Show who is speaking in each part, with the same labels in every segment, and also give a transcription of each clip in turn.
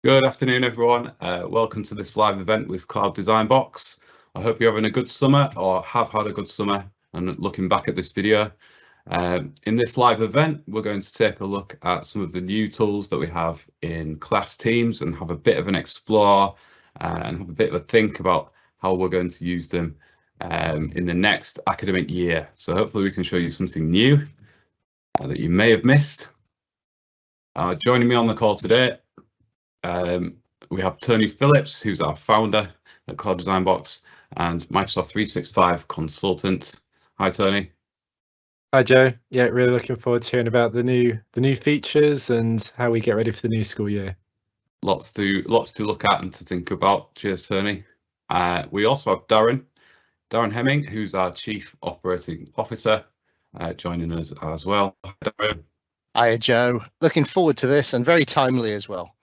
Speaker 1: Good afternoon, everyone. Welcome to this live event with Cloud Design Box. I hope you're having a good summer or have had a good summer and looking back at this video. In this live event, we're going to take a look at some of the new tools that we have in class teams and have a bit of an explore and have a bit of a think about how we're going to use them in the next academic year. So hopefully we can show you something new that you may have missed. Joining me on the call today, we have Tony Phillips, who's our founder at Cloud Design Box and Microsoft 365 consultant. Hi, Tony.
Speaker 2: Hi, Joe. Yeah, really looking forward to hearing about the new features and how we get ready for the new school year.
Speaker 1: Lots to look at and to think about. Cheers, Tony. We also have Darren Hemming, who's our Chief Operating Officer, joining us as well. Hi, Darren.
Speaker 3: Hi, Joe. Looking forward to this and very timely as well.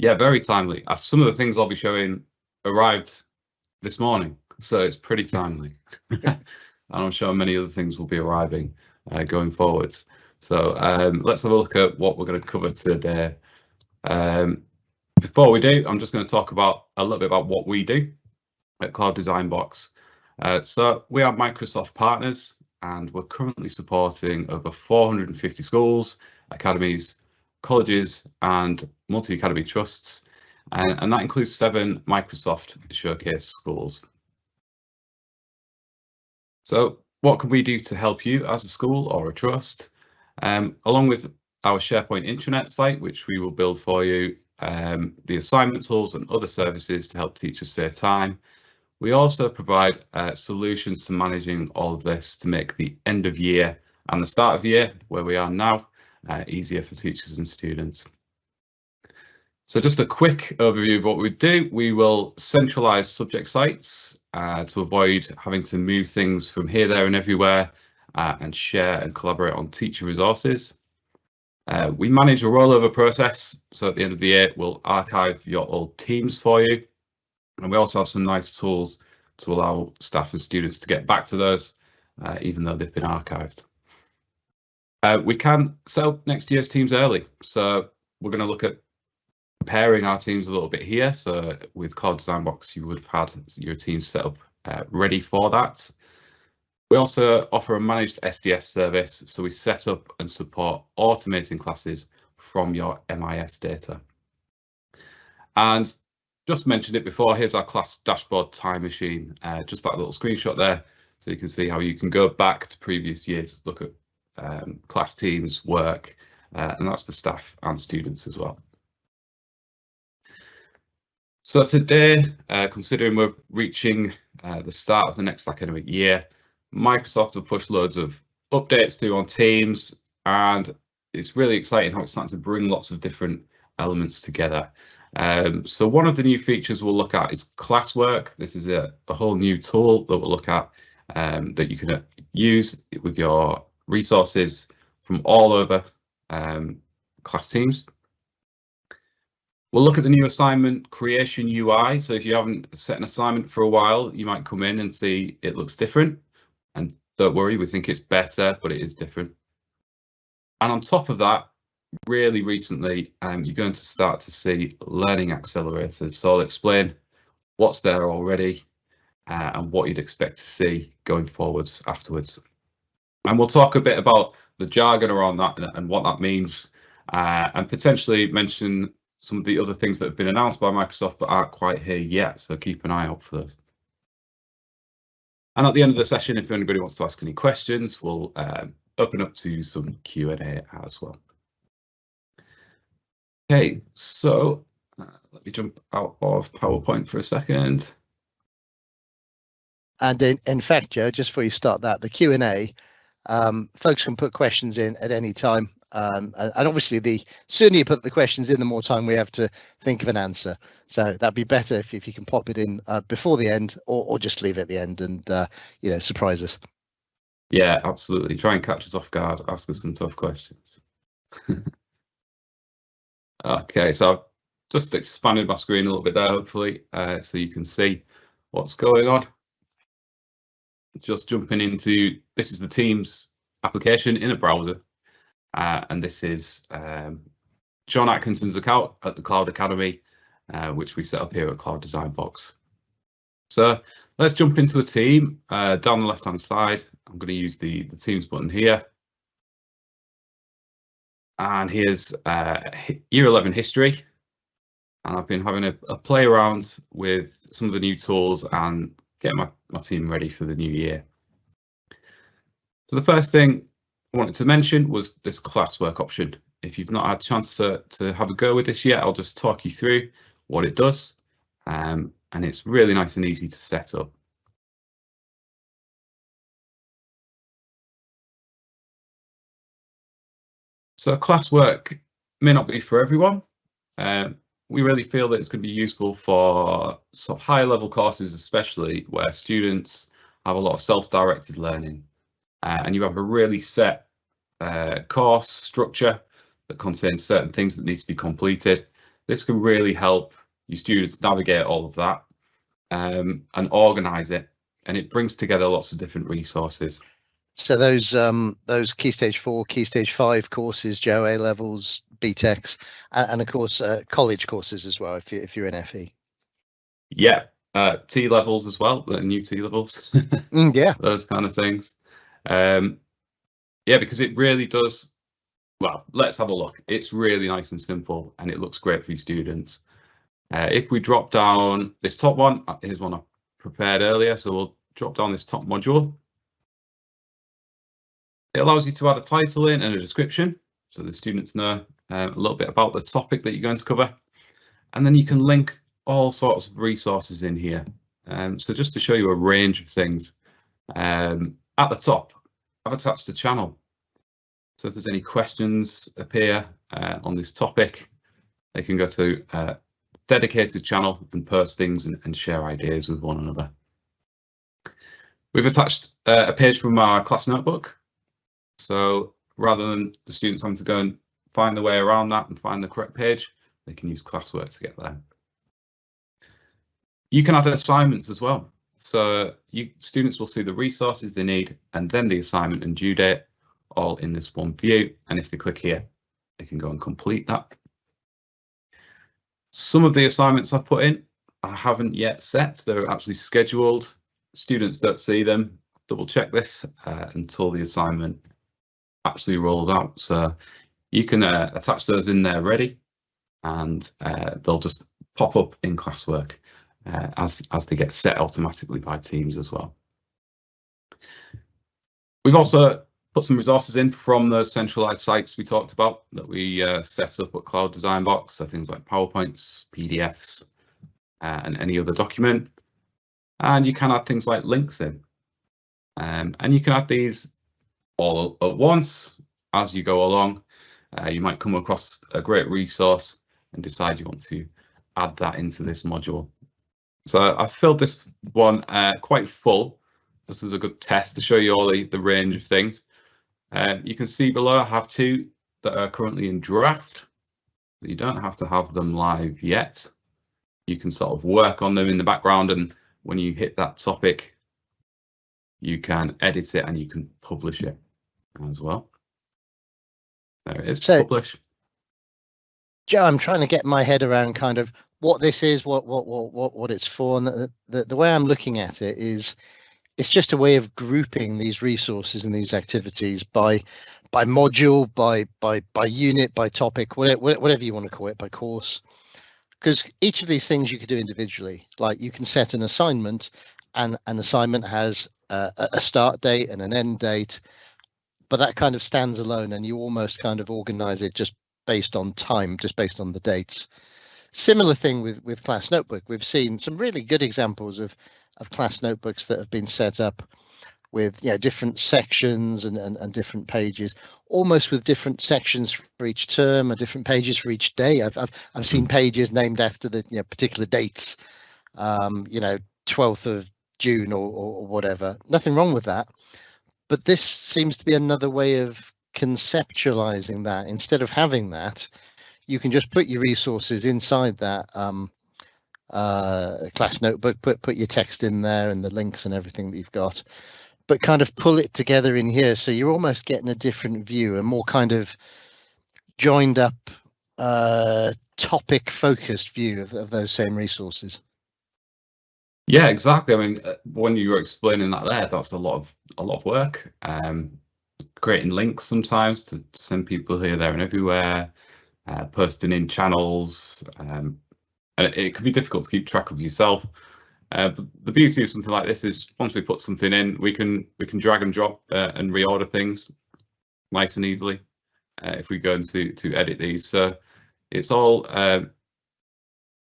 Speaker 1: Yeah, very timely. Some of the things I'll be showing arrived this morning, so it's pretty timely. And I'm sure many other things will be arriving going forwards. So let's have a look at what we're going to cover today. Before we do, I'm just going to talk about a little bit about what we do at Cloud Design Box. So we are Microsoft partners, and we're currently supporting over 450 schools, academies, colleges and multi-academy trusts, and that includes 7 Microsoft Showcase schools. So what can we do to help you as a school or a trust? Along with our SharePoint intranet site, which we will build for you, the assignment tools and other services to help teachers save time. We also provide solutions to managing all of this to make the end of year and the start of year, where we are now, easier for teachers and students. So just a quick overview of what we do. We will centralize subject sites to avoid having to move things from here, there and everywhere, and share and collaborate on teacher resources. We manage a rollover process. So at the end of the year, we'll archive your old teams for you. And we also have some nice tools to allow staff and students to get back to those, even though they've been archived. We can set up next year's teams early, so we're going to look at preparing our teams a little bit here. So with Cloud Design Box, you would have had your team set up ready for that. We also offer a managed SDS service, so we set up and support automating classes from your MIS data. And just mentioned it before, here's our class dashboard time machine, just that little screenshot there, so you can see how you can go back to previous years, look at class teams work, and that's for staff and students as well. So today, considering we're reaching the start of the next academic year, Microsoft have pushed loads of updates through on Teams, and it's really exciting how it's starting to bring lots of different elements together. So one of the new features we'll look at is Classwork. This is a whole new tool that we'll look at that you can use with your resources from all over class teams. We'll look at the new assignment creation UI. So if you haven't set an assignment for a while, you might come in and see it looks different. And don't worry, we think it's better, but it is different. And on top of that, really recently, you're going to start to see learning accelerators. So I'll explain what's there already and what you'd expect to see going forwards afterwards. And we'll talk a bit about the jargon around that and what that means, and potentially mention some of the other things that have been announced by Microsoft but aren't quite here yet, so keep an eye out for those. And at the end of the session, if anybody wants to ask any questions, we'll open up to some Q&A as well. Okay, so let me jump out of PowerPoint for a second.
Speaker 3: And in fact, Joe, just before you start that, the Q&A, folks can put questions in at any time. And obviously, the sooner you put the questions in, the more time we have to think of an answer. So that'd be better if you can pop it in before the end, or just leave it at the end and surprise us.
Speaker 1: Yeah, absolutely. Try and catch us off guard. Ask us some tough questions. Okay, so I've just expanded my screen a little bit there, hopefully, so you can see what's going on. Just jumping into, this is the Teams application in a browser. And this is John Atkinson's account at the Cloud Academy, which we set up here at Cloud Design Box. So let's jump into a team. Down the left-hand side, I'm going to use the Teams button here. And here's Year 11 history. And I've been having a play around with some of the new tools and getting my team ready for the new year. So the first thing I wanted to mention was this Classwork option. If you've not had a chance to have a go with this yet, I'll just talk you through what it does. And it's really nice and easy to set up. So Classwork may not be for everyone. We really feel that it's going to be useful for sort of higher level courses, especially where students have a lot of self-directed learning. And you have a really set course structure that contains certain things that need to be completed. This can really help your students navigate all of that and organize it, and it brings together lots of different resources.
Speaker 3: So those Key Stage 4, Key Stage 5 courses, Joe, A levels, BTECs, and of course college courses as well if you're in FE.
Speaker 1: Yeah, T levels as well, the new T levels.
Speaker 3: Yeah,
Speaker 1: those kind of things. Yeah, because it really does. Well, let's have a look. It's really nice and simple, and it looks great for your students. If we drop down this top one, here's one I prepared earlier. So we'll drop down this top module. It allows you to add a title in and a description, so the students know a little bit about the topic that you're going to cover. And then you can link all sorts of resources in here. So just to show you a range of things, at the top, I've attached a channel. So if there's any questions appear on this topic, they can go to a dedicated channel and post things and share ideas with one another. We've attached a page from our class notebook. So rather than the students having to go and find their way around that and find the correct page, they can use Classwork to get there. You can add assignments as well. So students will see the resources they need and then the assignment and due date all in this one view. And if they click here, they can go and complete that. Some of the assignments I've put in, I haven't yet set. They're actually scheduled. Students don't see them. Double check this until the assignment actually rolled out. So you can attach those in there ready, and they'll just pop up in Classwork as they get set automatically by Teams as well. We've also put some resources in from those centralized sites we talked about that we set up at Cloud Design Box, so things like PowerPoints, PDFs, and any other document. And you can add things like links in. And you can add these all at once as you go along. You might come across a great resource and decide you want to add that into this module. So I filled this one quite full. This is a good test to show you all the range of things. You can see below I have two that are currently in draft. You don't have to have them live yet. You can sort of work on them in the background, and when you hit that topic, you can edit it and you can publish it as well. There it is, so, publish.
Speaker 3: Joe, I'm trying to get my head around kind of what this is, what it's for, and the way I'm looking at it is it's just a way of grouping these resources and these activities by module, by unit, by topic, whatever you want to call it, by course. Because each of these things you could do individually. Like you can set an assignment, and an assignment has a start date and an end date, but that kind of stands alone, and you almost kind of organize it just based on time, just based on the dates. Similar thing with Class Notebook. We've seen some really good examples of Class Notebooks that have been set up with different sections and different pages, almost with different sections for each term and different pages for each day. I've seen pages named after the particular dates, 12th of June or whatever. Nothing wrong with that, but this seems to be another way of conceptualizing that. Instead of having that, you can just put your resources inside that Class Notebook, put your text in there and the links and everything that you've got, but kind of pull it together in here, so you're almost getting a different view, a more kind of joined up topic focused view of those same resources.
Speaker 1: Yeah, exactly. I mean, when you were explaining that there, that's a lot of work. Creating links sometimes to send people here, there, and everywhere. Posting in channels, and it can be difficult to keep track of yourself. But the beauty of something like this is once we put something in, we can drag and drop and reorder things nice and easily if we go into to edit these. So it's all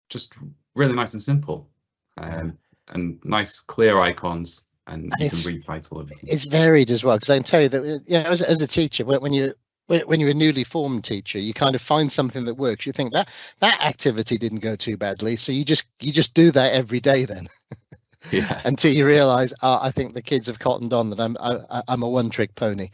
Speaker 1: just really nice and simple, and nice clear icons, and you can retitle everything.
Speaker 3: It's varied as well, because I can tell you that, you know, as a teacher, when you're a newly formed teacher, you kind of find something that works. You think that activity didn't go too badly, so you just do that every day then.
Speaker 1: Yeah.
Speaker 3: Until you realise, I think the kids have cottoned on that I'm a one-trick pony.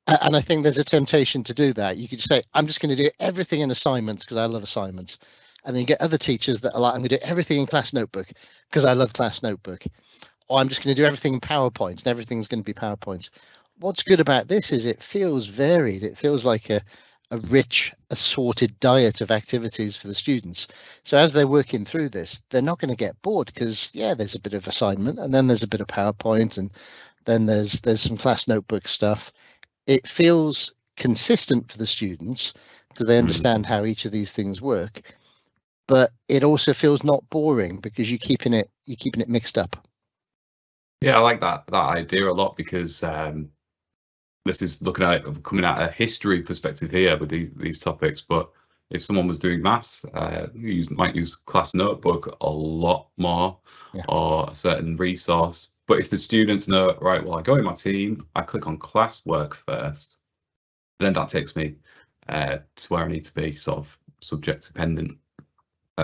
Speaker 3: And I think there's a temptation to do that. You could just say, I'm just going to do everything in assignments because I love assignments. And then you get other teachers that are like, I'm going to do everything in Class Notebook because I love Class Notebook. Or I'm just going to do everything in PowerPoint and everything's going to be PowerPoints. What's good about this is it feels varied. It feels like a rich, assorted diet of activities for the students. So as they're working through this, they're not going to get bored because, yeah, there's a bit of assignment and then there's a bit of PowerPoint and then there's some Class Notebook stuff. It feels consistent for the students because they understand how each of these things work, but it also feels not boring because you're keeping it mixed up.
Speaker 1: Yeah, I like that idea a lot, because this is coming at a history perspective here with these topics. But if someone was doing maths, you might use Class Notebook a lot more, or a certain resource. But if the students know, right, well, I go in my team, I click on Classwork first, then that takes me to where I need to be, sort of subject dependent.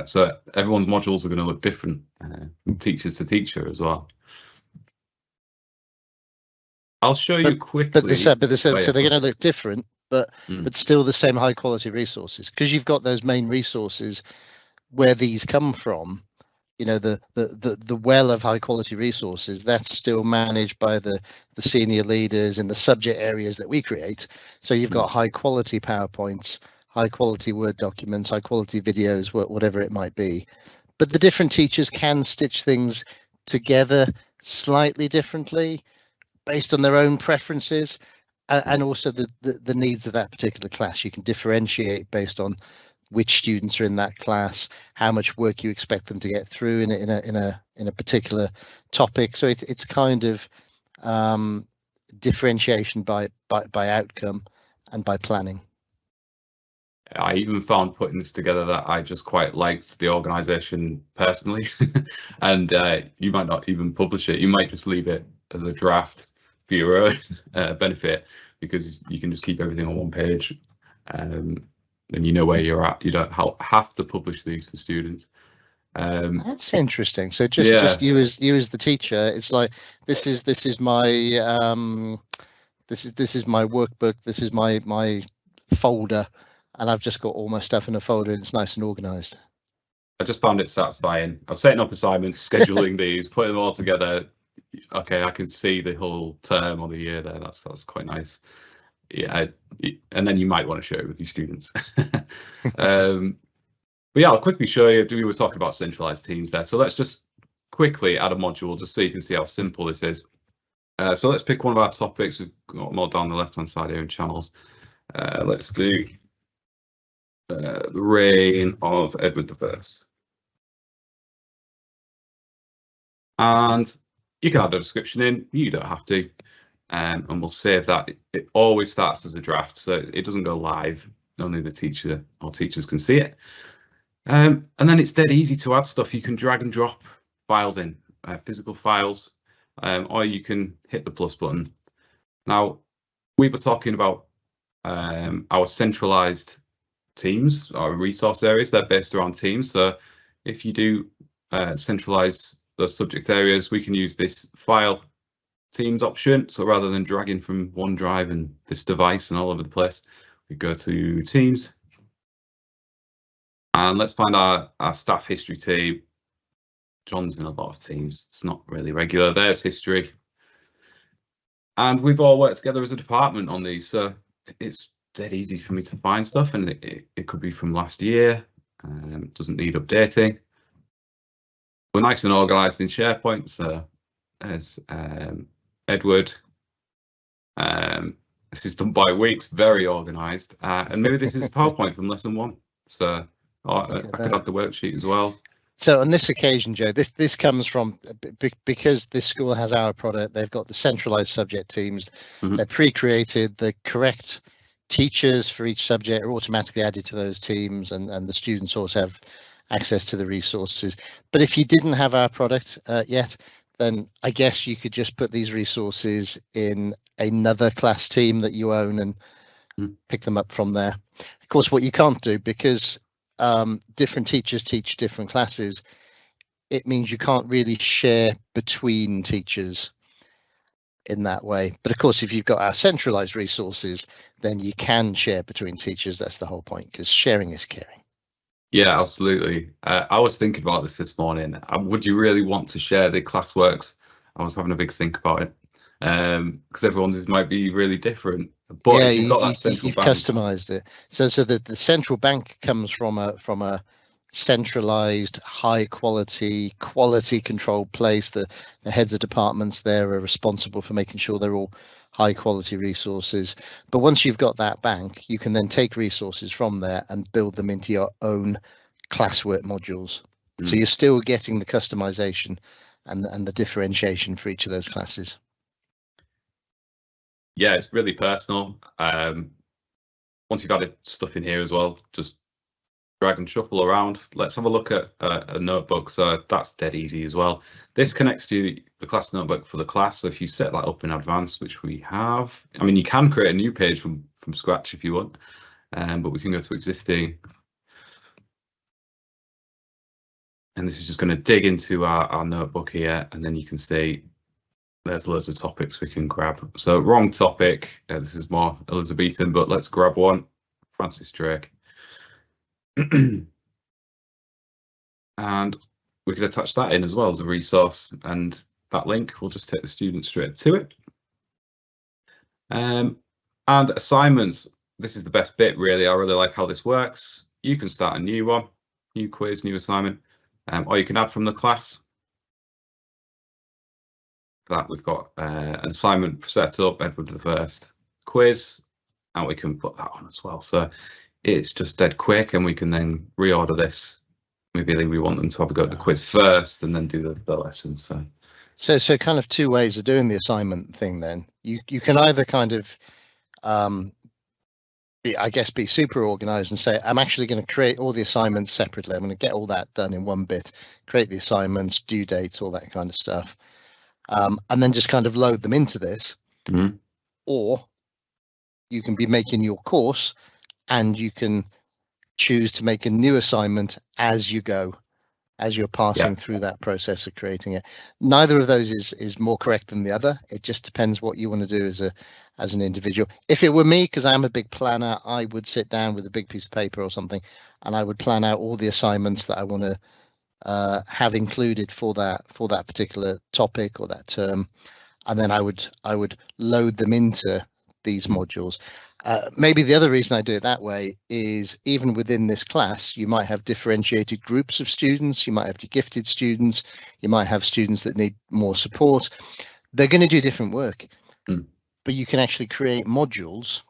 Speaker 1: So everyone's modules are going to look different, from teacher to teacher as well. I'll show you quickly.
Speaker 3: So they're going to look different, but still the same high quality resources, because you've got those main resources where these come from. You know, the well of high quality resources that's still managed by the senior leaders in the subject areas that we create. So you've got high quality PowerPoints, high quality Word documents, high quality videos, whatever it might be. But the different teachers can stitch things together slightly differently based on their own preferences and also the needs of that particular class. You can differentiate based on which students are in that class, how much work you expect them to get through in a particular topic. So it's kind of differentiation by outcome and by planning.
Speaker 1: I even found putting this together that I just quite liked the organisation personally, and you might not even publish it. You might just leave it as a draft for your own benefit, because you can just keep everything on one page. And you know where you're at. You don't have to publish these for students.
Speaker 3: That's interesting. So just you as the teacher, it's like this is my this is my workbook. This is my folder, and I've just got all my stuff in a folder, and it's nice and organised.
Speaker 1: I just found it satisfying. I was setting up assignments, scheduling these, putting them all together. Okay, I can see the whole term or the year there. That's quite nice. Yeah, and then you might want to share it with your students. But yeah, I'll quickly show you. We were talking about centralized teams there, so let's just quickly add a module just so you can see how simple this is. So let's pick one of our topics. We've got more down the left hand side here in channels. Let's do the reign of Edward I. And you can add a description in. You don't have to. And we'll save that. It always starts as a draft, so it doesn't go live. Only the teacher or teachers can see it. And then it's dead easy to add stuff. You can drag and drop files in, physical files, or you can hit the plus button. Now, we were talking about our centralized teams, our resource areas. They're based around teams. So if you do centralize those subject areas, we can use this file teams option. So rather than dragging from OneDrive and this device and all over the place, we go to teams, and let's find our staff history team. John's in a lot of teams. It's not really regular. There's history, and we've all worked together as a department on these, so it's dead easy for me to find stuff, and it could be from last year. Doesn't need updating. We're nice and organized in SharePoint, so as Edward, this is done by weeks, very organized, and maybe this is PowerPoint from lesson 1, so I could have the worksheet as well.
Speaker 3: So on this occasion, Joe, this comes from because this school has our product. They've got the centralized subject teams. They're pre-created. The correct teachers for each subject are automatically added to those teams, and the students also have access to the resources. But if you didn't have our product yet, then I guess you could just put these resources in another class team that you own and pick them up from there. Of course, what you can't do, because different teachers teach different classes, it means you can't really share between teachers in that way. But of course, if you've got our centralized resources, then you can share between teachers. That's the whole point, because sharing is caring.
Speaker 1: Yeah, absolutely. I was thinking about this morning. Would you really want to share the Classworks? I was having a big think about it, because everyone's might be really different. But
Speaker 3: yeah,
Speaker 1: if you've got that central
Speaker 3: you've
Speaker 1: bank,
Speaker 3: customized it. So the central bank comes from a centralized, high quality controlled place. The heads of departments there are responsible for making sure they're all high quality resources. But once you've got that bank, you can then take resources from there and build them into your own Classwork modules. So you're still getting the customization and the differentiation for each of those classes.
Speaker 1: Yeah, it's really personal. Once you've added stuff in here as well, just drag and shuffle around. Let's have a look at a notebook. So that's dead easy as well. This connects to the class notebook for the class. So if you set that up in advance, which we have, I mean, you can create a new page from scratch if you want, but we can go to existing. And this is just going to dig into our notebook here, and then you can see there's loads of topics we can grab. So wrong topic. This is more Elizabethan, but let's grab one. Francis Drake. And we could attach that in as well as a resource, and that link will just take the student straight to it. And assignments, this is the best bit really. I really like how this works. You can start a new one, new quiz, new assignment, or you can add from the class. That we've got an assignment set up, Edward the First quiz, and we can put that on as well. So it's just dead quick, and we can then reorder this. Maybe we want them to have a go at the quiz first and then do the lesson. So
Speaker 3: kind of two ways of doing the assignment thing. Then you can either kind of be super organized and say, I'm actually going to create all the assignments separately. I'm going to get all that done in one bit, create the assignments, due dates, all that kind of stuff. And then just kind of load them into this. Or you can be making your course and you can choose to make a new assignment as you go, as you're passing through that process of creating it. Neither of those is more correct than the other. It just depends what you want to do as an individual. If it were me, because I'm a big planner, I would sit down with a big piece of paper or something, and I would plan out all the assignments that I want to have included for that particular topic or that term, and then I would load them into these modules. Maybe the other reason I do it that way is even within this class, you might have differentiated groups of students. You might have gifted students. You might have students that need more support. They're going to do different work, but you can actually create modules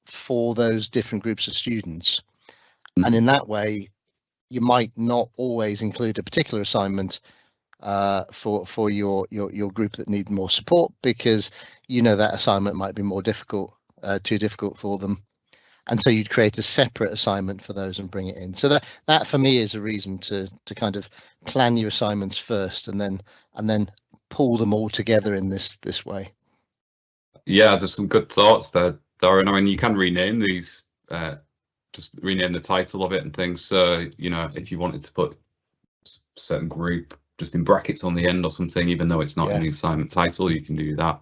Speaker 3: for those different groups of students. And in that way, you might not always include a particular assignment for your group that need more support, because you know that assignment might be more difficult, too difficult for them, and so you'd create a separate assignment for those and bring it in. So that for me is a reason to kind of plan your assignments first and then pull them all together in this way. Yeah,
Speaker 1: there's some good thoughts there, Darren. I mean, you can rename these, just rename the title of it and things. So, you know, if you wanted to put a certain group just in brackets on the end or something, even though it's not in the assignment title, you can do that.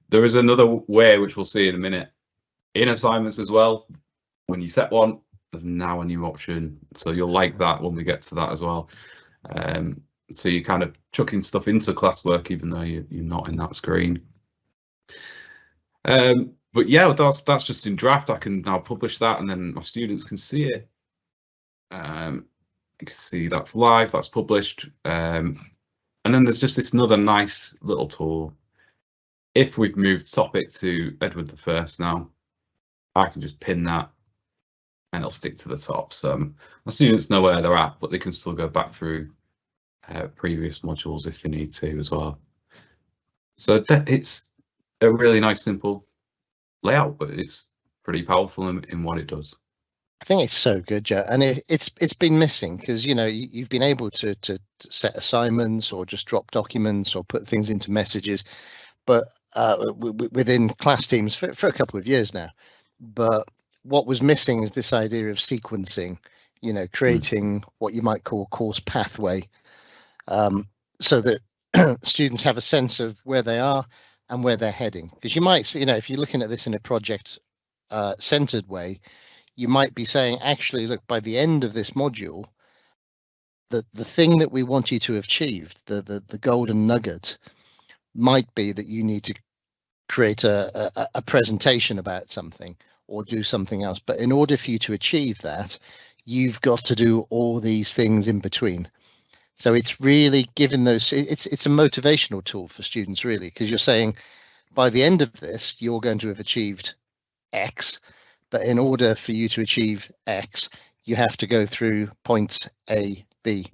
Speaker 1: There is another way, which we'll see in a minute, in assignments as well. When you set one, there's now a new option. So you'll like that when we get to that as well. So you're kind of chucking stuff into Classwork, even though you're not in that screen. But yeah, that's just in draft. I can now publish that, and then my students can see it. You can see that's live, that's published. And then there's just this another nice little tool. If we've moved topic to Edward I now, I can just pin that and it'll stick to the top. So my students know where they're at, but they can still go back through previous modules if they need to as well. So it's a really nice, simple layout, but it's pretty powerful in what it does.
Speaker 3: I think it's so good, Joe, and it's been missing because you've been able to set assignments or just drop documents or put things into messages, but within class teams for a couple of years now. But what was missing is this idea of sequencing, creating what you might call course pathway, so that students have a sense of where they are and where they're heading. Because you might, if you're looking at this in a project centered way, you might be saying, actually, look, by the end of this module, the thing that we want you to have achieved, the golden nugget, might be that you need to create a presentation about something or do something else. But in order for you to achieve that, you've got to do all these things in between. So it's really giving those, it's a motivational tool for students, really, because you're saying by the end of this, you're going to have achieved X. But in order for you to achieve X, you have to go through points A, B,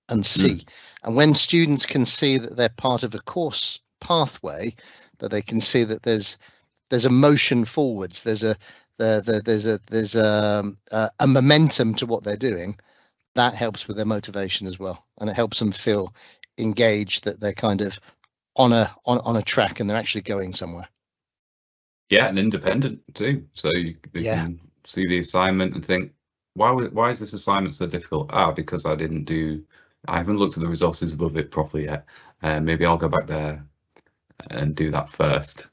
Speaker 3: and C. And when students can see that they're part of a course pathway, that they can see that there's a motion forwards, there's a momentum to what they're doing, that helps with their motivation as well, and it helps them feel engaged, that they're kind of on a track and they're actually going somewhere.
Speaker 1: Yeah, and independent too. So they can see the assignment and think, why is this assignment so difficult? Because I haven't looked at the resources above it properly yet. Maybe I'll go back there and do that first.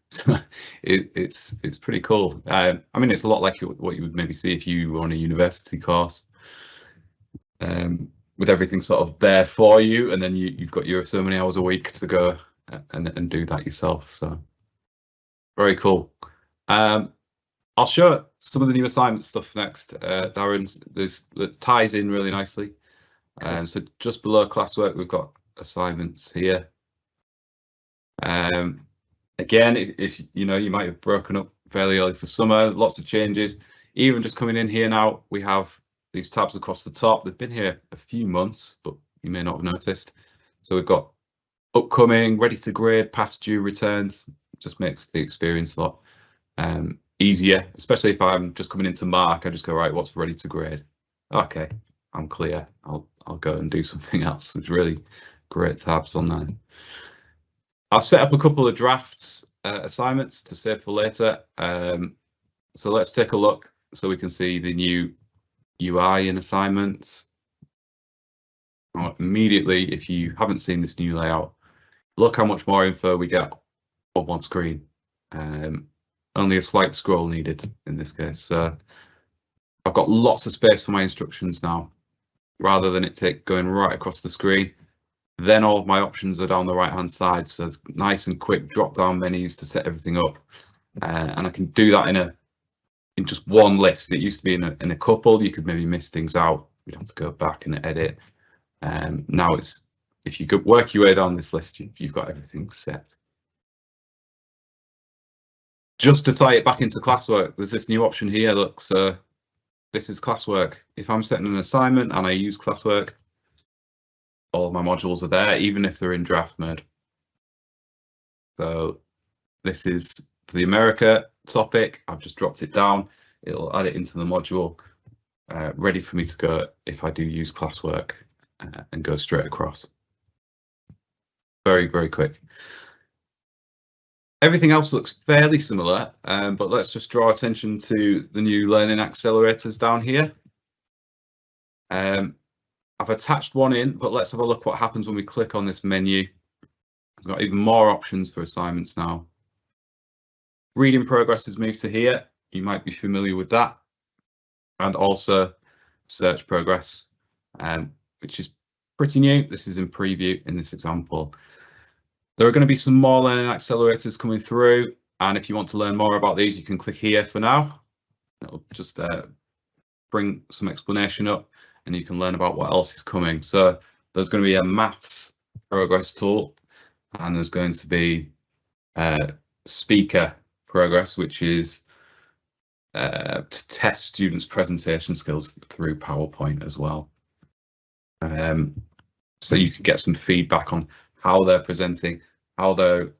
Speaker 1: It's pretty cool. I mean, it's a lot like what you would maybe see if you were on a university course, with everything sort of there for you, and then you've got your so many hours a week to go and do that yourself. So very cool. I'll show some of the new assignment stuff next, Darren. That ties in really nicely. So just below classwork, we've got assignments here. Again, if you might have broken up fairly early for summer, lots of changes. Even just coming in here now, we have these tabs across the top. They've been here a few months, but you may not have noticed. So we've got upcoming, ready to grade, past due, returns. Just makes the experience a lot easier, especially if I'm just coming into Mark. I just go, right, what's ready to grade? Okay, I'm clear. I'll go and do something else. There's really great tabs on there. I've set up a couple of drafts assignments to save for later. So let's take a look so we can see the new UI in assignments. Immediately, if you haven't seen this new layout, look how much more info we get on one screen. Only a slight scroll needed in this case. So I've got lots of space for my instructions now, rather than it going right across the screen. Then all of my options are down the right hand side, so nice and quick drop down menus to set everything up, and I can do that in just one list. It used to be in a couple. You could maybe miss things out. You'd have to go back and edit. Now it's, if you could work your way down this list, you've got everything set. Just to tie it back into classwork, there's this new option here. Look, so this is classwork. If I'm setting an assignment and I use classwork, all of my modules are there, even if they're in draft mode. So this is for the America topic. I've just dropped it down. It'll add it into the module, ready for me to go if I do use classwork, and go straight across. Very, very quick. Everything else looks fairly similar, but let's just draw attention to the new learning accelerators down here. I've attached one in, but let's have a look what happens when we click on this menu. We've got even more options for assignments now. Reading progress has moved to here. You might be familiar with that. And also search progress, which is pretty new. This is in preview in this example. There are going to be some more learning accelerators coming through. And if you want to learn more about these, you can click here for now. It'll just bring some explanation up, and you can learn about what else is coming. So there's going to be a maths progress tool, and there's going to be speaker progress, which is to test students' presentation skills through PowerPoint as well. So you can get some feedback on how they're presenting, how they're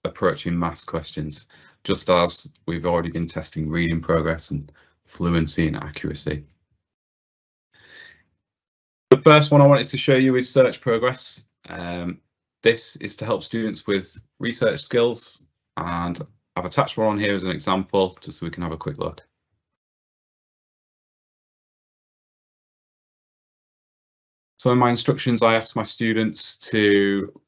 Speaker 1: approaching maths questions, just as we've already been testing reading progress and fluency and accuracy. The first one I wanted to show you is search progress. This is to help students with research skills, and I've attached one on here as an example, just so we can have a quick look. So in my instructions, I asked my students to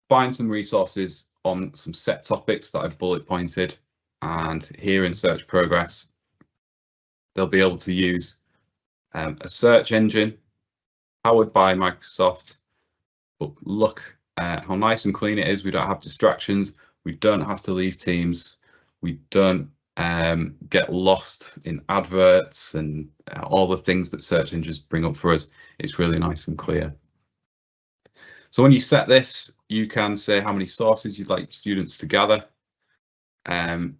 Speaker 1: find some resources on some set topics that I've bullet pointed, and here in search progress, they'll be able to use a search engine powered by Microsoft. But look how nice and clean it is. We don't have distractions. We don't have to leave Teams. We don't get lost in adverts and all the things that search engines bring up for us. It's really nice and clear. So when you set this, you can say how many sources you'd like students to gather. Then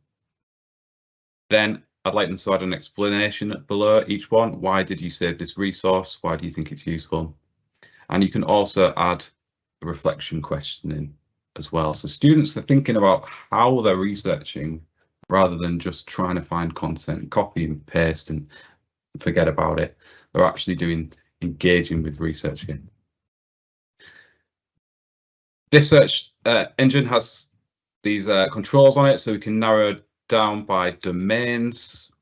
Speaker 1: I'd like them to add an explanation below each one. Why did you save this resource? Why do you think it's useful? And you can also add a reflection question in as well. So students are thinking about how they're researching rather than just trying to find content, copy and paste and forget about it. They're actually engaging with research again. This search engine has these controls on it, so we can narrow down by domains.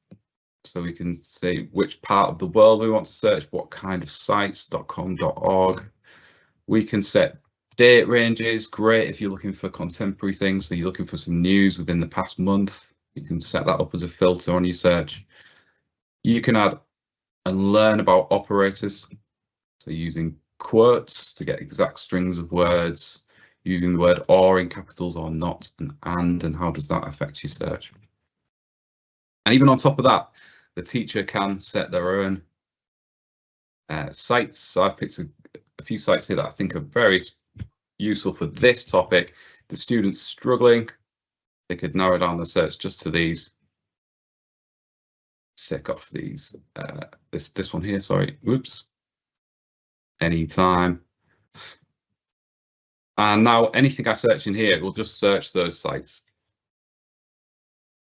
Speaker 1: So we can say which part of the world we want to search, what kind of sites, .com, .org. We can set date ranges, great if you're looking for contemporary things. So you're looking for some news within the past month, you can set that up as a filter on your search. You can add and learn about operators. So using quotes to get exact strings of words, using the word or in capitals or not and how does that affect your search? And even on top of that, the teacher can set their own sites. So I've picked a few sites here that I think are very useful for this topic. The students struggling, they could narrow down the search just to these. Tick off these. This one here, sorry, whoops. Anytime. And now anything I search in here will just search those sites.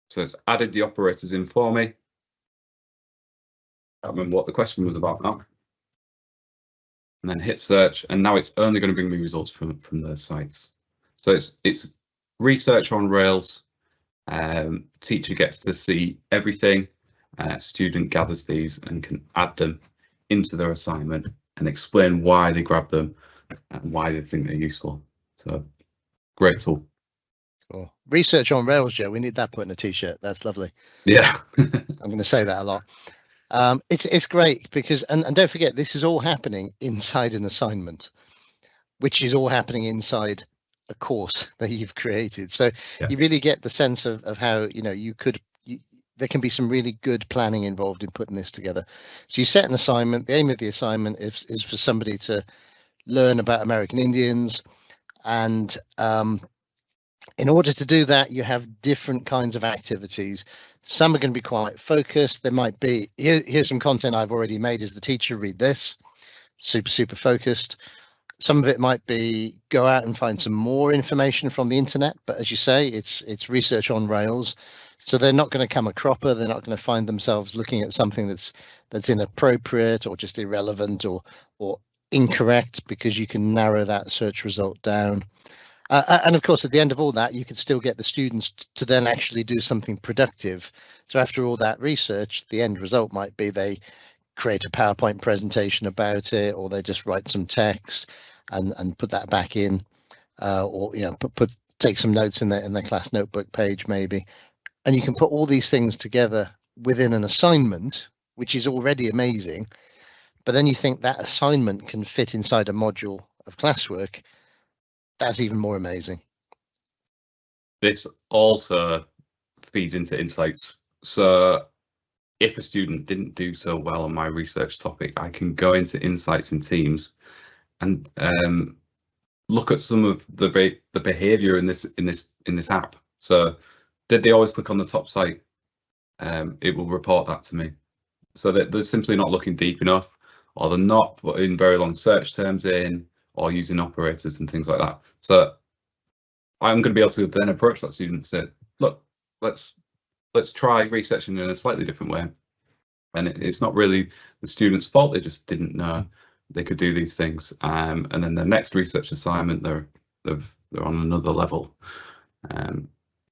Speaker 1: So it's added the operators in for me. I can't remember what the question was about now. And then hit search, and now it's only going to bring me results from those sites. So it's research on Rails. Teacher gets to see everything. Student gathers these and can add them into their assignment and explain why they grab them and why they think they're useful. So great tool.
Speaker 3: Cool. Research on Rails, Joe. We need that put in a t-shirt. That's lovely.
Speaker 1: Yeah.
Speaker 3: I'm going to say that a lot. It's great because, and don't forget, this is all happening inside an assignment, which is all happening inside a course that you've created. So yeah, you really get the sense of how, there can be some really good planning involved in putting this together. So you set an assignment. The aim of the assignment is for somebody to learn about American Indians. And in order to do that, you have different kinds of activities. Some are going to be quite focused. There might be, here's some content I've already made as the teacher, read this, super focused. Some of it might be go out and find some more information from the internet, but as you say, it's research on Rails. So they're not going to come a cropper. They're not going to find themselves looking at something that's inappropriate or just irrelevant or incorrect, because you can narrow that search result down. And of course, at the end of all that, you can still get the students to then actually do something productive. So after all that research, the end result might be they create a PowerPoint presentation about it, or they just write some text and put that back in, or take some notes in their class notebook page maybe. And you can put all these things together within an assignment, which is already amazing. But then you think that assignment can fit inside a module of Classwork. That's even more amazing.
Speaker 1: This also feeds into insights. So if a student didn't do so well on my research topic, I can go into insights in Teams and look at some of the behavior in this app. So did they always click on the top site? It will report that to me. So that they're simply not looking deep enough, or they're not putting very long search terms in, or using operators and things like that. So I'm going to be able to then approach that student and say, look, let's try researching in a slightly different way. And it's not really the student's fault, they just didn't know they could do these things. And then the next research assignment, they're on another level,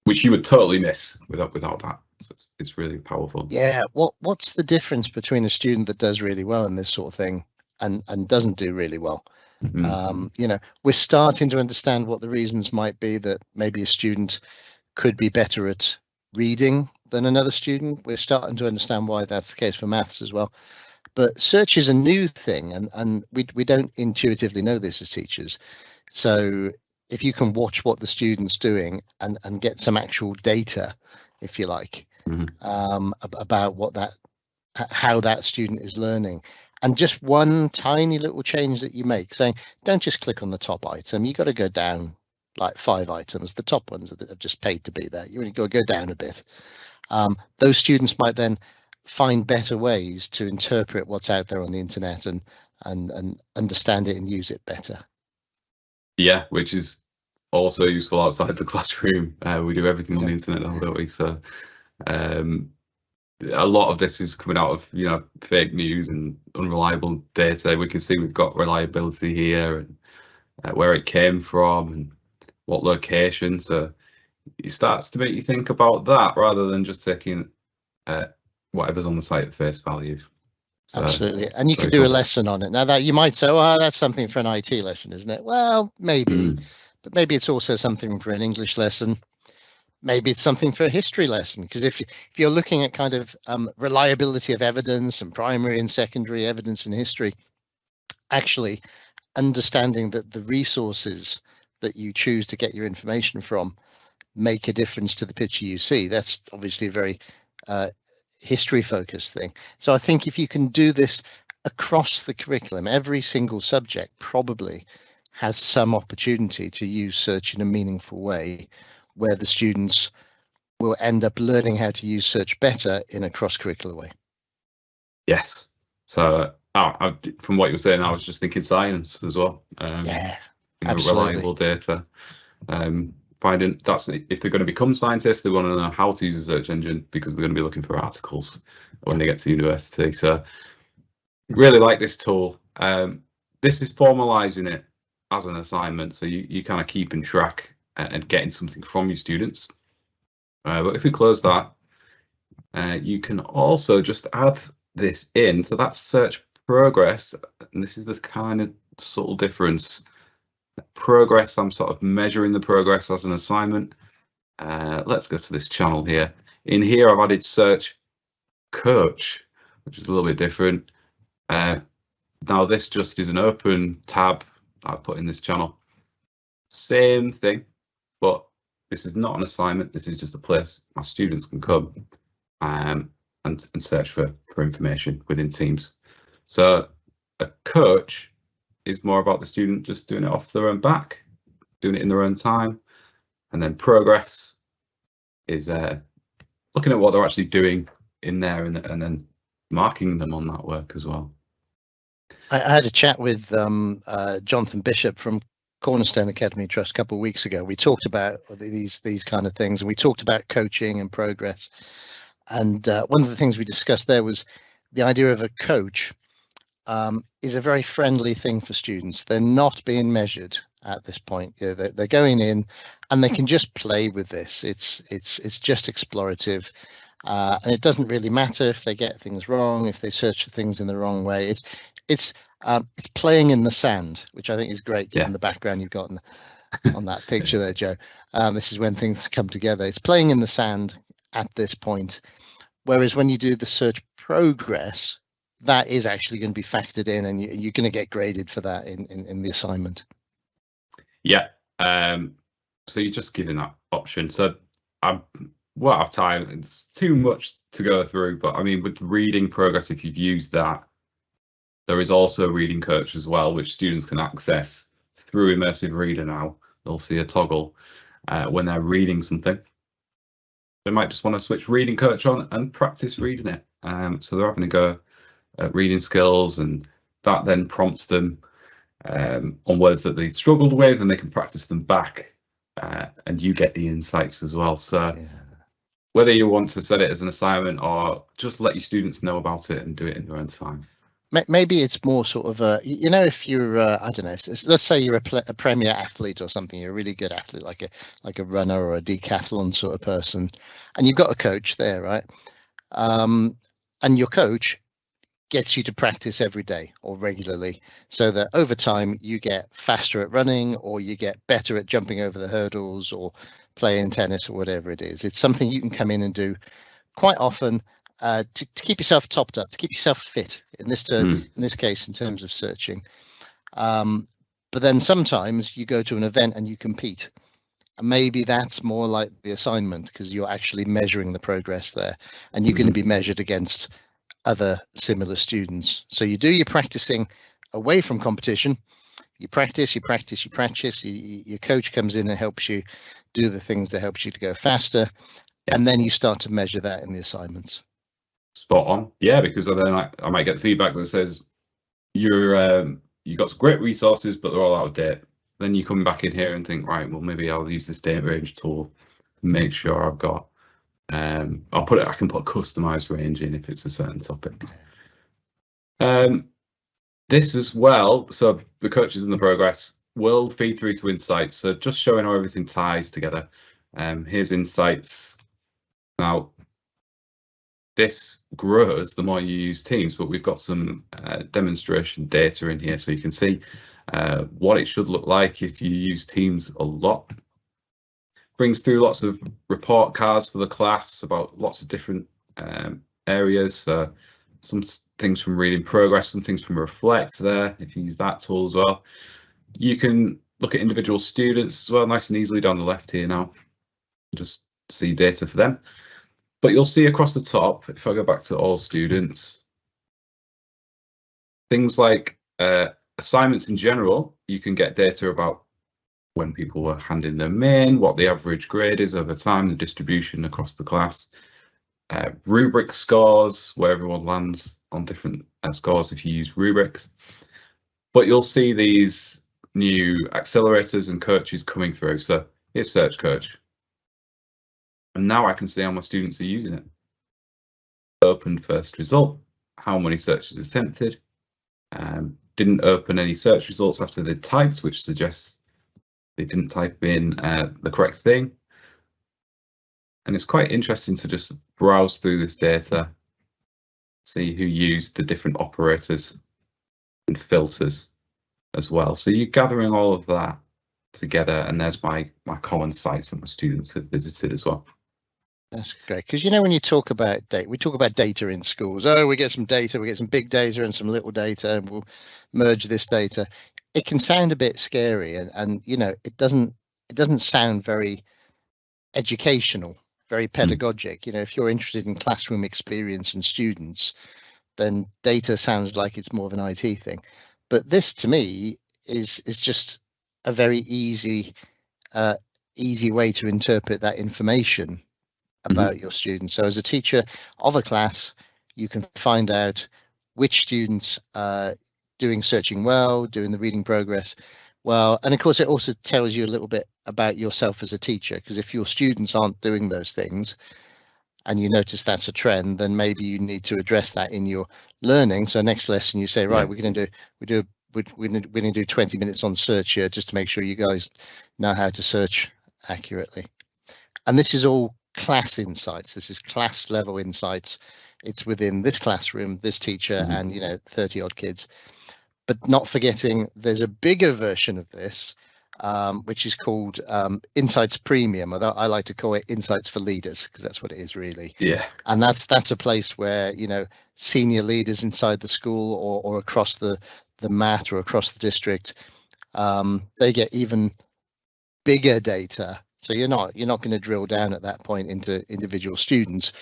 Speaker 1: which you would totally miss without that. So it's really powerful.
Speaker 3: Yeah. What's the difference between a student that does really well in this sort of thing and doesn't do really well? You know, we're starting to understand what the reasons might be that maybe a student could be better at reading than another student. We're starting to understand why that's the case for maths as well. But search is a new thing, and we don't intuitively know this as teachers. So if you can watch what the student's doing and get some actual data, if you like, about how that student is learning, and just one tiny little change that you make, saying don't just click on the top item, you got to go down like 5 items. The top ones that have just paid to be there, you really got to go down a bit. Those students might then find better ways to interpret what's out there on the internet and understand it and use it better.
Speaker 1: Yeah, which is also useful outside the classroom. We do everything on the internet now, don't we? So a lot of this is coming out of, you know, fake news and unreliable data. We can see we've got reliability here and where it came from and what location. So it starts to make you think about that rather than just taking whatever's on the site at face value. So,
Speaker 3: absolutely. And you could do a lesson on it. Now that you might say, oh, that's something for an IT lesson, isn't it? Well, maybe, but maybe it's also something for an English lesson. Maybe it's something for a history lesson, because if you're looking at kind of reliability of evidence and primary and secondary evidence in history, actually understanding that the resources that you choose to get your information from make a difference to the picture you see. That's obviously a very history focused thing. So I think if you can do this across the curriculum, every single subject probably has some opportunity to use search in a meaningful way, where the students will end up learning how to use search better in a cross-curricular way.
Speaker 1: Yes. So from what you were saying, I was just thinking science as well.
Speaker 3: Yeah,
Speaker 1: absolutely. Reliable data. Finding that's if they're going to become scientists, they want to know how to use a search engine because they're going to be looking for articles when they get to university. So really like this tool. This is formalizing it as an assignment, so you kind of keeping track and getting something from your students. But if we close that, you can also just add this in. So that's search progress, and this is the kind of subtle difference. Progress, I'm sort of measuring the progress as an assignment. Let's go to this channel here. In here, I've added search coach, which is a little bit different. Now this just is an open tab I've put in this channel. Same thing, but this is not an assignment. This is just a place my students can come and search for information within Teams. So a coach is more about the student just doing it off their own back, doing it in their own time. And then progress is looking at what they're actually doing in there and then marking them on that work as well.
Speaker 3: I had a chat with Jonathan Bishop from Cornerstone Academy Trust a couple of weeks ago. We talked about these kind of things, and we talked about coaching and progress. And one of the things we discussed there was the idea of a coach is a very friendly thing for students. They're not being measured at this point. Yeah, they're going in and they can just play with this. It's just explorative, and it doesn't really matter if they get things wrong, if they search for things in the wrong way. It's playing in the sand, which I think is great given the background you've got on that picture there, Joe. This is when things come together. It's playing in the sand at this point, whereas when you do the search progress, that is actually going to be factored in, and you're going to get graded for that in the assignment.
Speaker 1: Yeah. So you're just giving that option. So won't have time. It's too much to go through, but I mean, with reading progress, if you've used that, there is also a reading coach as well, which students can access through Immersive Reader now. They'll see a toggle when they're reading something. They might just want to switch reading coach on and practice reading it. So they're having a go at reading skills, and that then prompts them on words that they struggled with, and they can practice them back, and you get the insights as well. So whether you want to set it as an assignment or just let your students know about it and do it in their own time.
Speaker 3: Maybe it's more sort of a, you know, if you're I don't know, let's say you're a premier athlete or something, you're a really good athlete, like a runner or a decathlon sort of person, and you've got a coach there, right? And your coach gets you to practice every day or regularly, so that over time you get faster at running, or you get better at jumping over the hurdles, or playing tennis, or whatever it is. It's something you can come in and do quite often to keep yourself topped up, to keep yourself fit in this case in terms of searching. But then sometimes you go to an event and you compete, and maybe that's more like the assignment, because you're actually measuring the progress there, and you're going to be measured against other similar students. So you do your practicing away from competition. You practice. Your coach comes in and helps you do the things that helps you to go faster, and then you start to measure that in the assignments.
Speaker 1: Spot on. Yeah, because then I might get the feedback that says you got some great resources, but they're all out of date. Then you come back in here and think, right, well, maybe I'll use this date range tool to make sure I've got I can put a customized range in if it's a certain topic. This as well, so the coaches and the progress will feed through to insights. So just showing how everything ties together. Here's insights. Now, this grows the more you use Teams, but we've got some demonstration data in here, so you can see what it should look like if you use Teams a lot. Brings through lots of report cards for the class about lots of different areas. Some things from reading progress, some things from Reflect there, if you use that tool as well. You can look at individual students as well, nice and easily down the left here now. Just see data for them. But you'll see across the top, if I go back to all students, things like assignments in general, you can get data about when people were handing them in, what the average grade is over time, the distribution across the class, rubric scores, where everyone lands on different scores if you use rubrics. But you'll see these new accelerators and coaches coming through. So here's Search Coach. And now I can see how my students are using it. Open first result, how many searches attempted, didn't open any search results after they typed, which suggests they didn't type in the correct thing. And it's quite interesting to just browse through this data, see who used the different operators and filters as well. So you're gathering all of that together, and there's my common sites that my students have visited as well.
Speaker 3: That's great, because you know, when you talk about data, we talk about data in schools. Oh, we get some data, we get some big data and some little data, and we'll merge this data. It can sound a bit scary, and you know, it doesn't sound very educational, very pedagogic. You know, if you're interested in classroom experience and students, then data sounds like it's more of an IT thing. But this, to me, is just a very easy way to interpret that information about your students. So as a teacher of a class, you can find out which students are doing searching well, doing the reading progress well, and of course it also tells you a little bit about yourself as a teacher, because if your students aren't doing those things and you notice that's a trend, then maybe you need to address that in your learning. So next lesson you say, right, we're going to do 20 minutes on search here, just to make sure you guys know how to search accurately. And this is all class insights. This is class level insights. It's within this classroom, this teacher, and you know, 30 odd kids. But not forgetting, there's a bigger version of this, which is called Insights Premium. I like to call it Insights for Leaders, because that's what it is really. Yeah. And that's a place where, you know, senior leaders inside the school or across the mat or across the district, they get even bigger data. So you're not going to drill down at that point into individual students,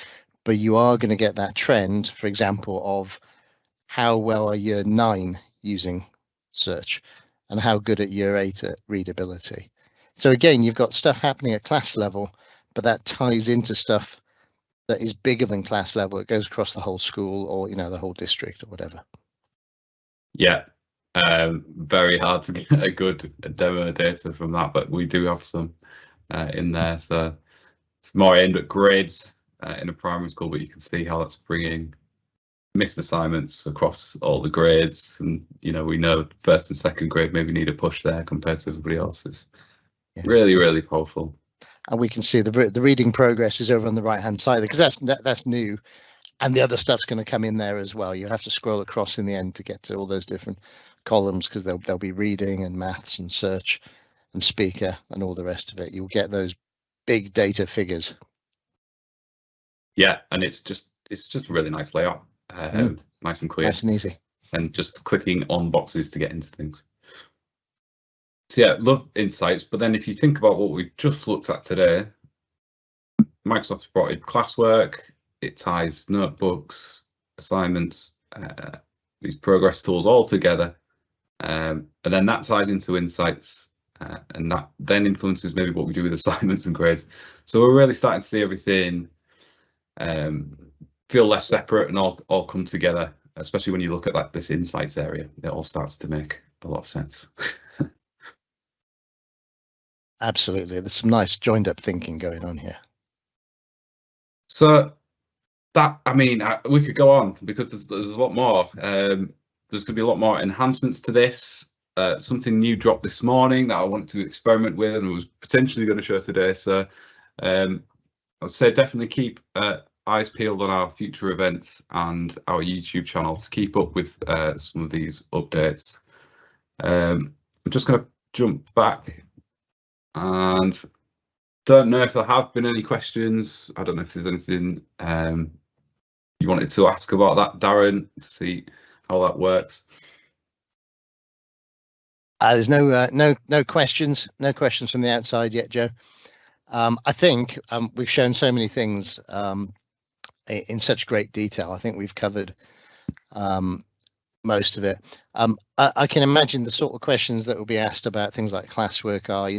Speaker 3: but you are going to get that trend, for example, of how well are year 9 using search and how good at year 8 at readability. So again, you've got stuff happening at class level, but that ties into stuff that is bigger than class level. It goes across the whole school, or the whole district or whatever.
Speaker 1: Yeah, very hard to get a good demo data from that, but we do have some in there. So it's more aimed at grades in a primary school, but you can see how that's bringing missed assignments across all the grades. And we know first and second grade maybe need a push there compared to everybody else. It's really, really powerful. And
Speaker 3: we can see the reading progress is over on the right hand side, because that's new, and the other stuff's going to come in there as well. You have to scroll across in the end to get to all those different columns, because there'll be reading and maths and search and speaker and all the rest of it. You'll get those big data figures.
Speaker 1: Yeah, and it's just a really nice layout, nice and clear,
Speaker 3: nice and easy,
Speaker 1: and just clicking on boxes to get into things. So yeah, love insights. But then if you think about what we've just looked at today, Microsoft's brought in Classwork. It ties notebooks, assignments, these progress tools all together, and then that ties into insights, and that then influences maybe what we do with assignments and grades. So we're really starting to see everything feel less separate and all come together, especially when you look at this insights area. It all starts to make a lot of sense.
Speaker 3: Absolutely, there's some nice joined up thinking going on here.
Speaker 1: So that, we could go on, because there's a lot more. There's going to be a lot more enhancements to this. Something new dropped this morning that I wanted to experiment with and was potentially going to show today. So I would say definitely keep eyes peeled on our future events and our YouTube channel to keep up with some of these updates. I'm just going to jump back, and don't know if there have been any questions. I don't know if there's anything you wanted to ask about that, Darren, to see how that works.
Speaker 3: There's no questions from the outside yet, Joe. I think we've shown so many things in such great detail. I think we've covered most of it. I can imagine the sort of questions that will be asked about things like Classwork are,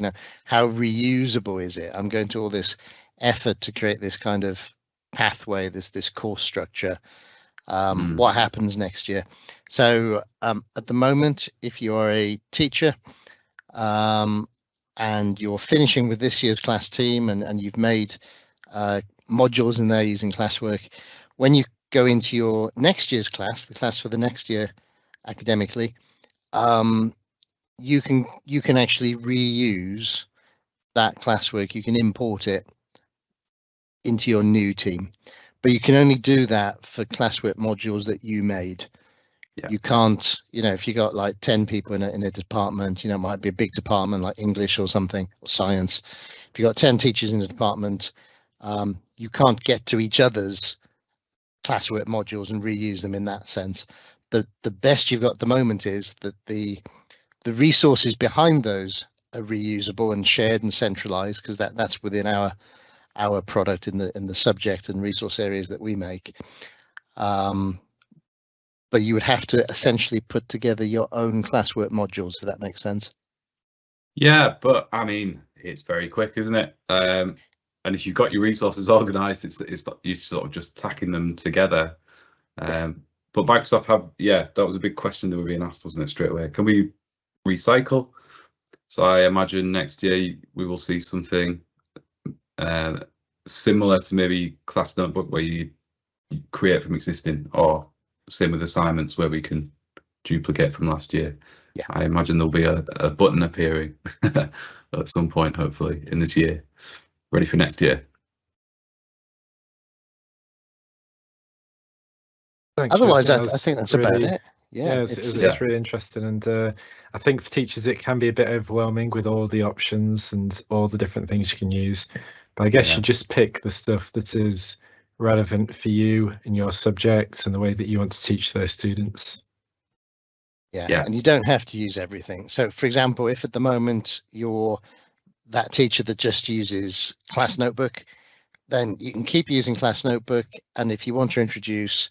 Speaker 3: how reusable is it? I'm going to all this effort to create this kind of pathway, this course structure. What happens next year? So at the moment, if you're a teacher and you're finishing with this year's class team, and you've made modules in there using Classwork, when you go into your next year's class, the class for the next year academically, you can actually reuse that Classwork. You can import it into your new team, but you can only do that for Classwork modules that you made. Yeah. You can't, if you got like 10 people in a department, it might be a big department like English or something, or science. If you got 10 teachers in a department, you can't get to each other's Classwork modules and reuse them in that sense. The best you've got at the moment is that the resources behind those are reusable and shared and centralized, because that's within our product in the subject and resource areas that we make. But you would have to essentially put together your own Classwork modules, if that makes sense.
Speaker 1: Yeah, but it's very quick, isn't it? And if you've got your resources organized, it's you're sort of just tacking them together. But Microsoft that was a big question that were being asked, wasn't it, straight away? Can we recycle? So I imagine next year we will see something similar to maybe Class Notebook, where you create from existing, or same with assignments where we can duplicate from last year. Yeah, I imagine there'll be a button appearing at some point, hopefully in this year, ready for next year.
Speaker 3: Thanks, otherwise, I think that's really, about it.
Speaker 2: Yeah, it's really interesting, and I think for teachers it can be a bit overwhelming with all the options and all the different things you can use. But I guess you just pick the stuff that is relevant for you and your subjects and the way that you want to teach those students.
Speaker 3: Yeah, and you don't have to use everything. So, for example, if at the moment you're that teacher that just uses Class Notebook, then you can keep using Class Notebook. And if you want to introduce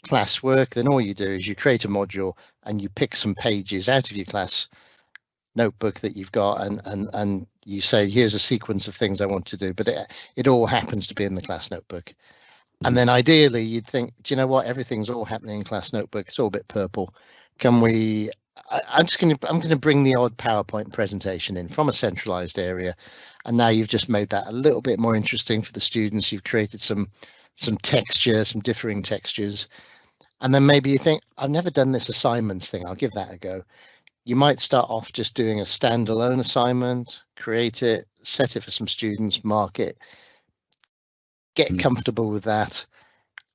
Speaker 3: Classwork, then all you do is you create a module and you pick some pages out of your Class Notebook that you've got, and you say, here's a sequence of things I want to do, but it all happens to be in the Class Notebook. And then ideally you'd think, do you know what, everything's all happening in Class Notebook, it's all a bit purple. Can we, I'm going to bring the odd PowerPoint presentation in from a centralized area, and now you've just made that a little bit more interesting for the students. You've created some texture, some differing textures, and then maybe you think, I've never done this assignments thing, I'll give that a go. You might start off just doing a standalone assignment, create it, set it for some students, mark it, get comfortable with that,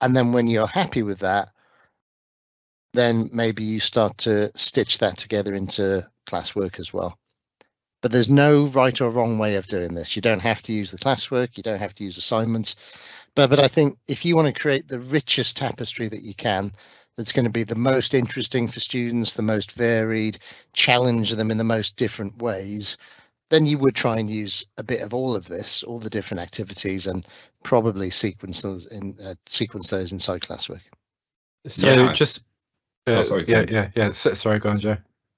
Speaker 3: and then when you're happy with that, then maybe you start to stitch that together into Classwork as well. But there's no right or wrong way of doing this. You don't have to use the Classwork, you don't have to use assignments, but I think if you want to create the richest tapestry that you can, that's going to be the most interesting for students, the most varied, challenge them in the most different ways, then you would try and use a bit of all of this, all the different activities, and probably sequence those inside Classwork.
Speaker 2: So
Speaker 1: Yeah.
Speaker 2: just
Speaker 1: sorry,
Speaker 2: yeah. Sorry, go on, Joe.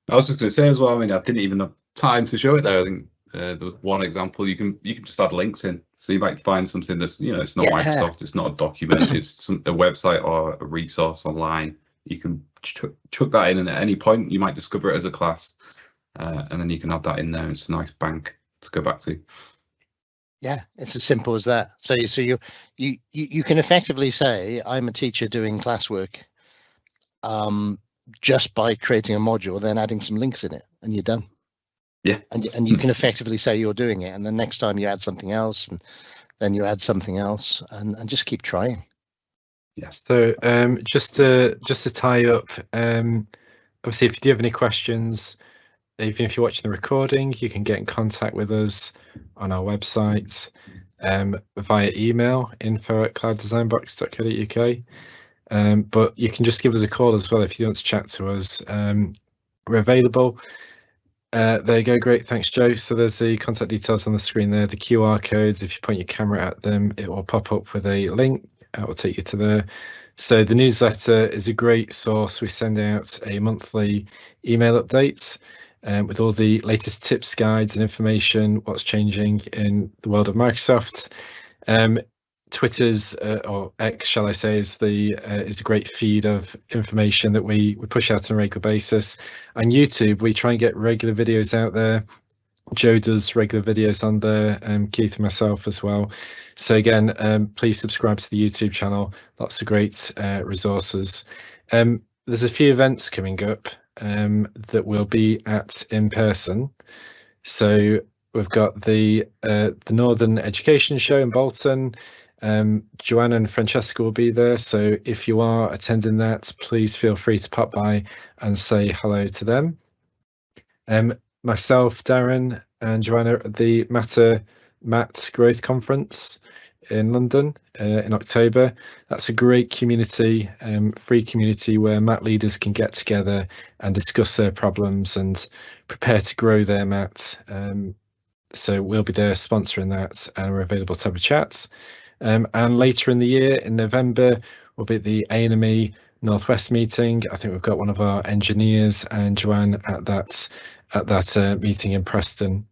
Speaker 1: I was just going to say as well, I mean, I didn't even have time to show it there. I think the one example, you can just add links in. So you might find something that's, it's not Microsoft, it's not a document, it's a website or a resource online. You can chuck that in, and at any point you might discover it as a class, and then you can add that in there. It's a nice bank to go back to.
Speaker 3: Yeah, it's as simple as that. So you can effectively say, I'm a teacher doing Classwork, just by creating a module, then adding some links in it, and you're done.
Speaker 1: Yeah.
Speaker 3: And you can effectively say you're doing it, and the next time you add something else, and then you add something else, and just keep trying.
Speaker 2: Yes. So just to tie up, obviously, if you do have any questions, even if you're watching the recording, you can get in contact with us on our website via email, info@clouddesignbox.co.uk. But you can just give us a call as well if you want to chat to us. We're available. There you go. Great. Thanks, Joe. So there's the contact details on the screen there, the QR codes. If you point your camera at them, it will pop up with a link. It will take you to there. So the newsletter is a great source. We send out a monthly email update with all the latest tips, guides, and information, what's changing in the world of Microsoft. Twitter's or X, shall I say, is a great feed of information that we push out on a regular basis. On YouTube, we try and get regular videos out there. Joe does regular videos on there, Keith and myself as well. So again, please subscribe to the YouTube channel. Lots of great resources. There's a few events coming up that will be in person. So we've got the Northern Education Show in Bolton. Joanna and Francesca will be there, so if you are attending that, please feel free to pop by and say hello to them. Myself, Darren, and Joanna at the Matt Growth Conference in London in October. That's a great community, free community where Matt leaders can get together and discuss their problems and prepare to grow their Matt. So we'll be there sponsoring that, and we're available to have a chat. And later in the year, in November, we'll be at the A&ME Northwest meeting. I think we've got one of our engineers and Joanne at that meeting in Preston.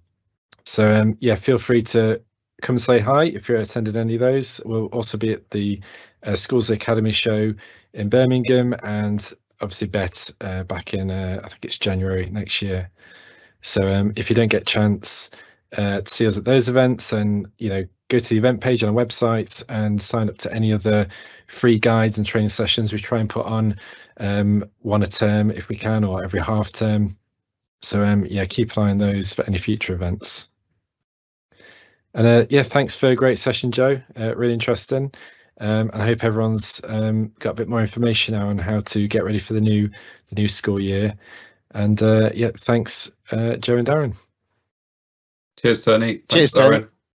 Speaker 2: So yeah, feel free to come say hi if you're attending any of those. We'll also be at the Schools Academy show in Birmingham, and obviously Bet back in I think it's January next year. So if you don't get a chance to see us at those events, and go to the event page on our website and sign up to any other free guides and training sessions we try and put on one a term if we can, or every half term. So yeah, keep an eye on those for any future events. And yeah, thanks for a great session, Joe. Really interesting. And I hope everyone's got a bit more information now on how to get ready for the new school year. And yeah, thanks, Joe and Darren.
Speaker 1: Cheers, Tony.
Speaker 3: Cheers, Tony.